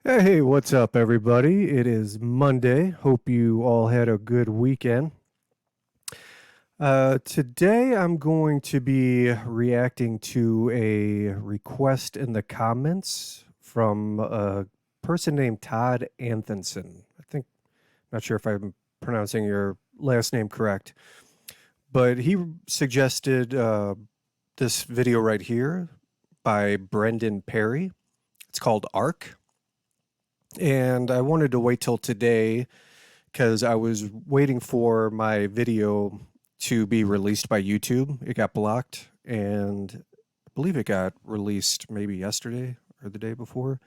Hey, what's up, everybody? It is Monday. Hope you all had a good weekend. Today, I'm going to be reacting to a request in the comments from a person named Todd Anthenson. Not sure if I'm pronouncing your last name correct, but he suggested this video right here by Brendan Perry. It's called Arc. And I wanted to wait till today because I was waiting for my video to be released by YouTube. It got blocked, and I believe it got released maybe yesterday or the day before.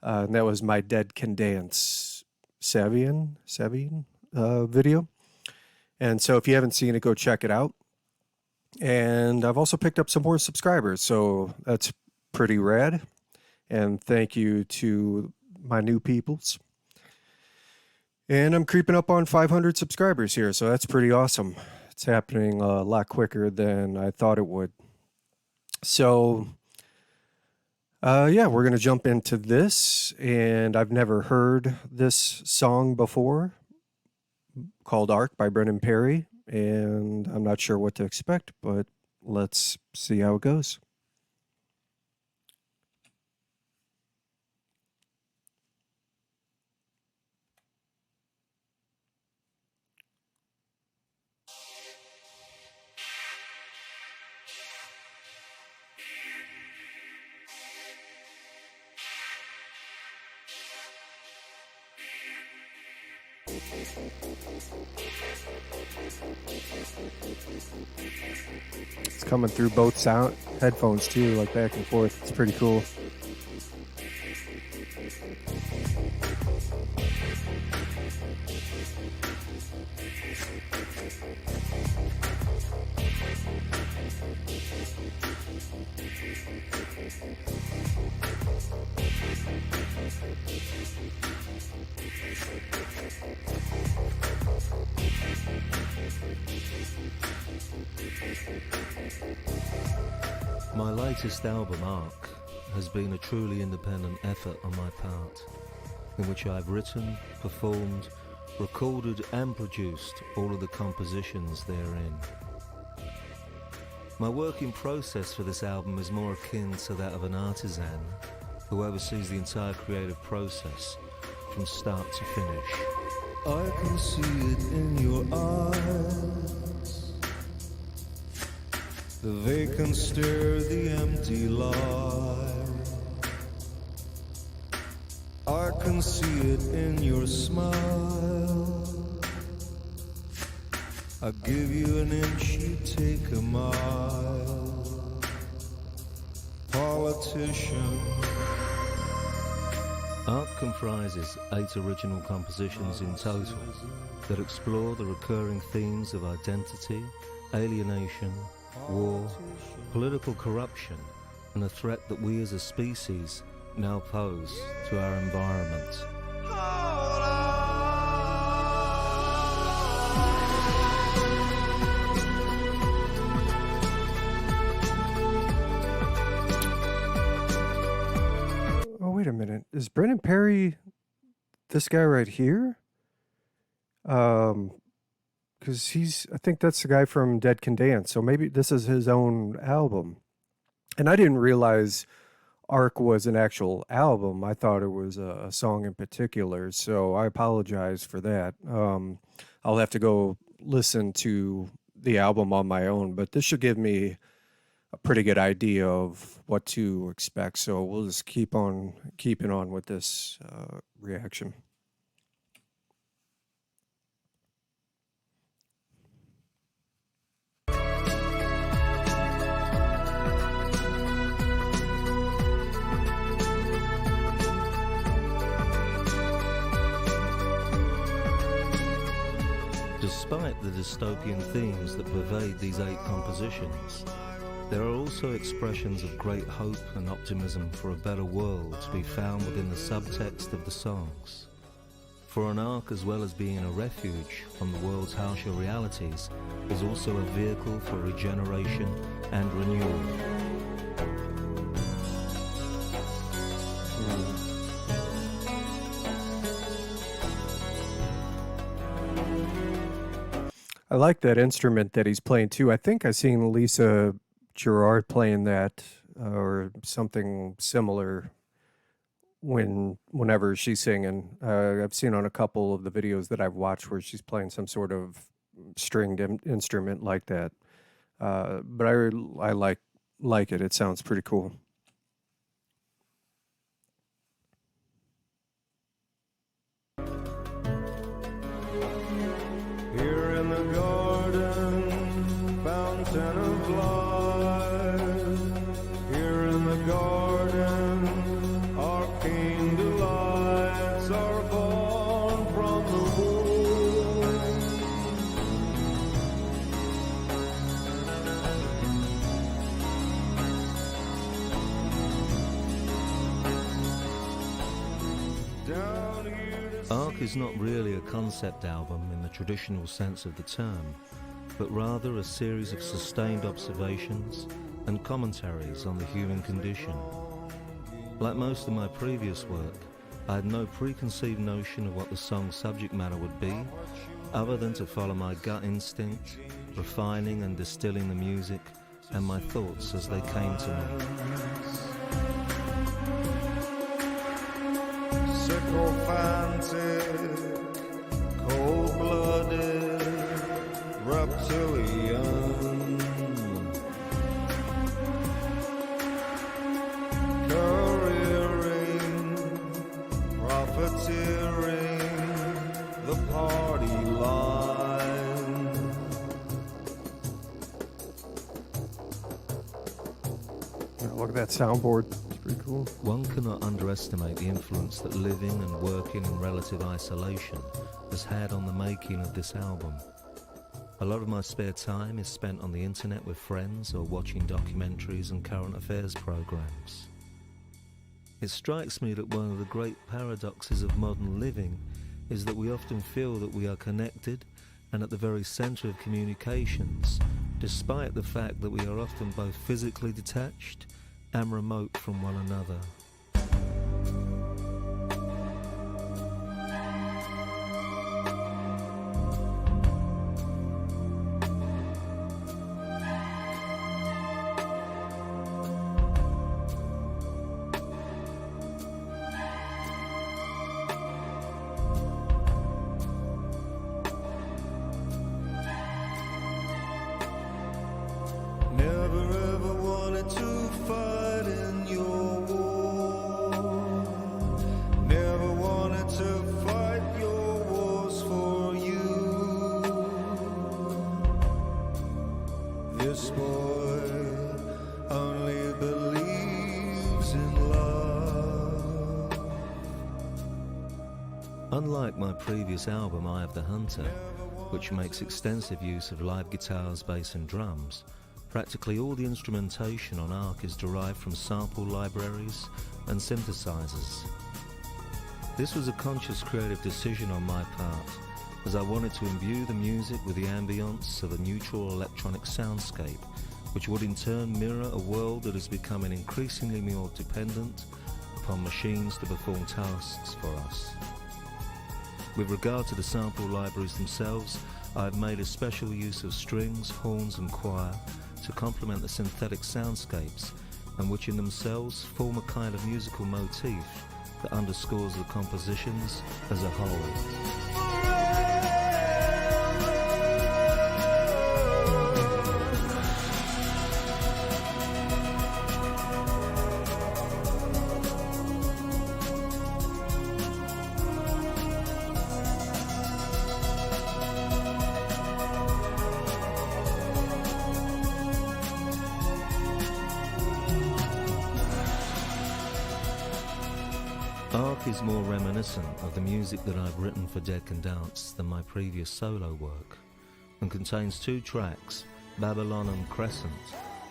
And that was my Dead Can Dance Savian video. And so if you haven't seen it, go check it out. And I've also picked up some more subscribers, so that's pretty rad. And thank you to my new peoples. And I'm creeping up on 500 subscribers here, so that's pretty awesome. It's happening a lot quicker than I thought it would. So, yeah, we're going to jump into this, and I've never heard this song before, called Arc by Brendan Perry, and I'm not sure what to expect, but let's see how it goes. It's coming through both sound headphones too, like back and forth. It's pretty cool. My latest album, Arc, has been a truly independent effort on my part, in which I've written, performed, recorded and produced all of the compositions therein. My working process for this album is more akin to that of an artisan who oversees the entire creative process from start to finish. I can see it in your eyes, the vacant stare, the empty lie. I can see it in your smile. I give you an inch, you take a mile. Politician. Arc comprises 8 original compositions in total that explore the recurring themes of identity, alienation, war, political corruption, and the threat that we as a species now pose to our environment. Oh, wait a minute. Is Brendan Perry this guy right here? Because I think that's the guy from Dead Can Dance. So maybe this is his own album. And I didn't realize Arc was an actual album. I thought it was a song in particular. So I apologize for that. I'll have to go listen to the album on my own, but this should give me a pretty good idea of what to expect. So we'll just keep on keeping on with this reaction. Despite the dystopian themes that pervade these 8 compositions, there are also expressions of great hope and optimism for a better world to be found within the subtext of the songs. For an arc, as well as being a refuge from the world's harsher realities, is also a vehicle for regeneration and renewal. I like that instrument that he's playing too. I think I seen Lisa Gerard playing that or something similar whenever she's singing. I've seen on a couple of the videos that I've watched where she's playing some sort of stringed instrument like that. But I like it. It sounds pretty cool. Here in the garden, fountain of life. Here in the garden, arcane delights are born from the womb. Down here to Ark is not really a concept album in the traditional sense of the term, but rather a series of sustained observations and commentaries on the human condition. Like most of my previous work, I had no preconceived notion of what the song's subject matter would be, other than to follow my gut instinct, refining and distilling the music and my thoughts as they came to me. sycophantic, cold-blooded, reptilian, careering, profiteering, the party line. Look at that soundboard. It's pretty cool. One cannot underestimate the influence that living and working in relative isolation has had on the making of this album. A lot of my spare time is spent on the internet with friends or watching documentaries and current affairs programs. It strikes me that one of the great paradoxes of modern living is that we often feel that we are connected and at the very centre of communications, despite the fact that we are often both physically detached and remote from one another. Never ever wanted to fight in your war. Never wanted to fight your wars for you. This boy only believes in love. Unlike my previous album, Eye of the Hunter, which makes extensive use of live guitars, bass and drums, practically all the instrumentation on Ark is derived from sample libraries and synthesizers. This was a conscious creative decision on my part, as I wanted to imbue the music with the ambience of a neutral electronic soundscape, which would in turn mirror a world that is becoming increasingly more dependent upon machines to perform tasks for us. With regard to the sample libraries themselves, I have made a special use of strings, horns and choir to complement the synthetic soundscapes, and which in themselves form a kind of musical motif that underscores the compositions as a whole. Ark is more reminiscent of the music that I've written for Dead Can Dance than my previous solo work, and contains two tracks, Babylon and Crescent,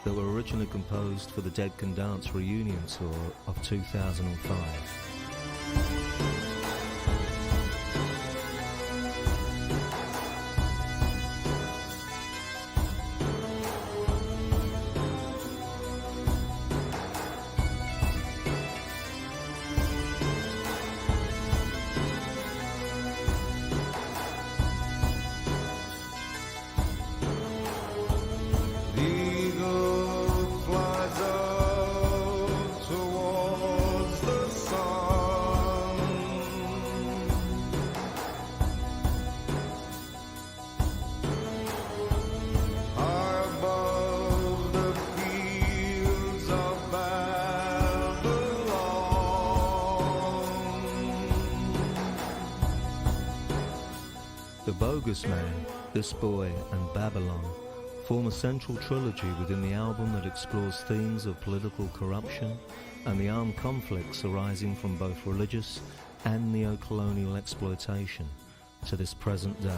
that were originally composed for the Dead Can Dance reunion tour of 2005. The Bogus Man, This Boy, and Babylon form a central trilogy within the album that explores themes of political corruption and the armed conflicts arising from both religious and neo-colonial exploitation to this present day.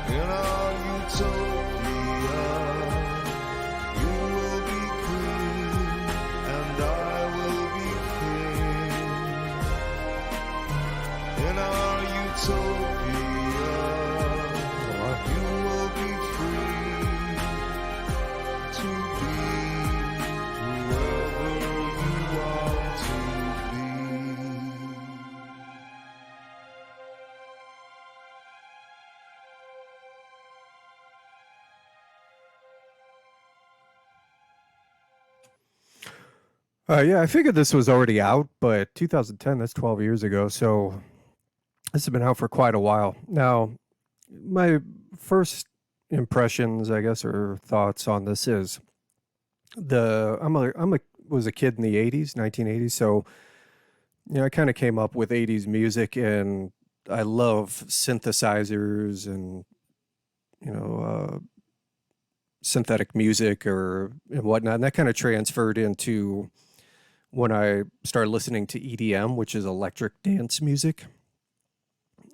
In our utopia, you will be queen, and I will be king. In our utopia, you will be free to be whoever you want to be. Yeah, I figured this was already out, but 2010, that's 12 years ago. So this has been out for quite a while. Now, my first impressions, I guess, or thoughts on this is was a kid in the 80s, 1980s. So, I kind of came up with 80s music, and I love synthesizers and, you know, synthetic music and whatnot. And that kind of transferred into when I started listening to EDM, which is electric dance music.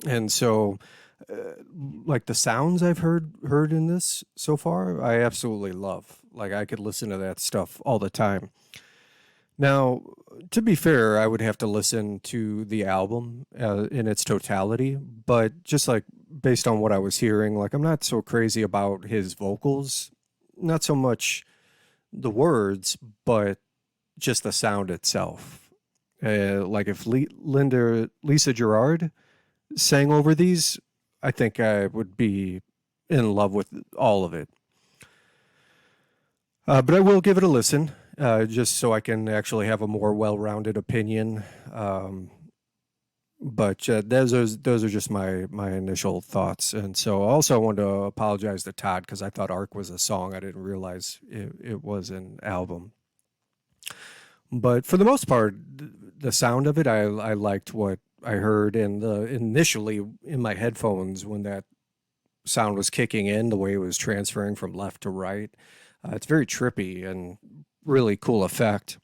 And so, like the sounds I've heard in this so far, I absolutely love. Like I could listen to that stuff all the time. Now, to be fair, I would have to listen to the album in its totality, but just like based on what I was hearing, like I'm not so crazy about his vocals, not so much the words, but just the sound itself. Like if Lisa Gerard sang over these, I think I would be in love with all of it. But I will give it a listen, just so I can actually have a more well-rounded opinion. But those are just my initial thoughts. And so also I wanted to apologize to Todd because I thought Arc was a song. I didn't realize it was an album. But for the most part, the sound of it, I liked what I heard, and initially in my headphones when that sound was kicking in, the way it was transferring from left to right, it's very trippy and really cool effect.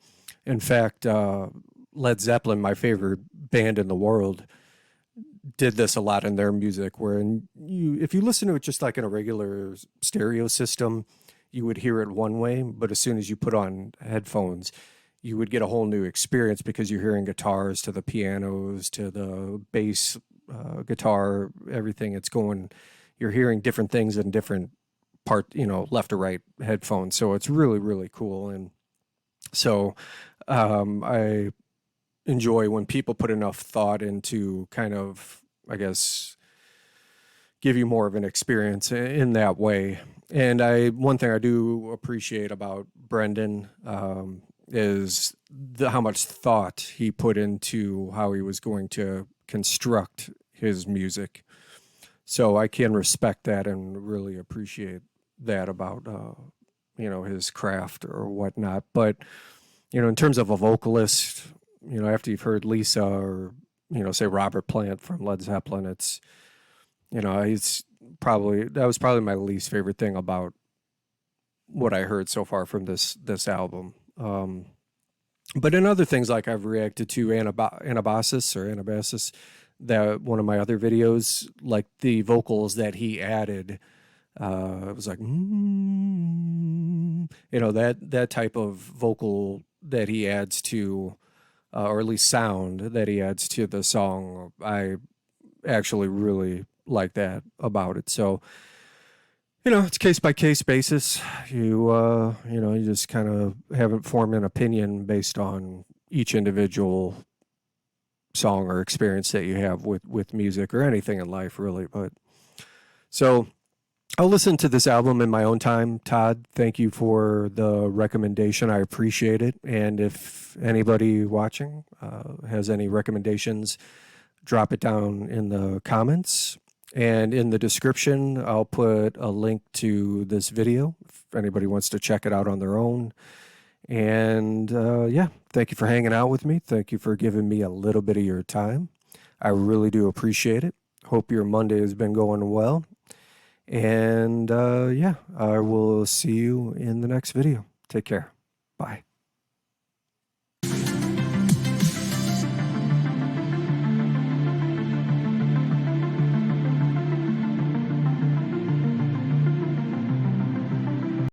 In fact, Led Zeppelin, my favorite band in the world, did this a lot in their music. If you listen to it just like in a regular stereo system, you would hear it one way, but as soon as you put on headphones, you would get a whole new experience because you're hearing guitars to the pianos to the bass guitar, everything. You're hearing different things in different left or right headphones. So it's really, really cool. And so I enjoy when people put enough thought into kind of, I guess, give you more of an experience in that way. And one thing I do appreciate about Brendan is how much thought he put into how he was going to construct his music. So I can respect that and really appreciate that about his craft or whatnot. But in terms of a vocalist, after you've heard Lisa or say Robert Plant from Led Zeppelin, it's that was probably my least favorite thing about what I heard so far from this album. But in other things, like I've reacted to Anabasis, that one of my other videos, like the vocals that he added, it was like, that type of vocal that he adds to, or at least sound that he adds to the song. I actually really like that about it. So It's case by case basis. You just kind of haven't formed an opinion based on each individual song or experience that you have with music or anything in life, really. But so I'll listen to this album in my own time. Todd, thank you for the recommendation. I appreciate it. And if anybody watching has any recommendations, drop it down in the comments. And in the description, I'll put a link to this video if anybody wants to check it out on their own. And yeah, thank you for hanging out with me. Thank you for giving me a little bit of your time. I really do appreciate it. Hope your Monday has been going well. And yeah, I will see you in the next video. Take care. Bye.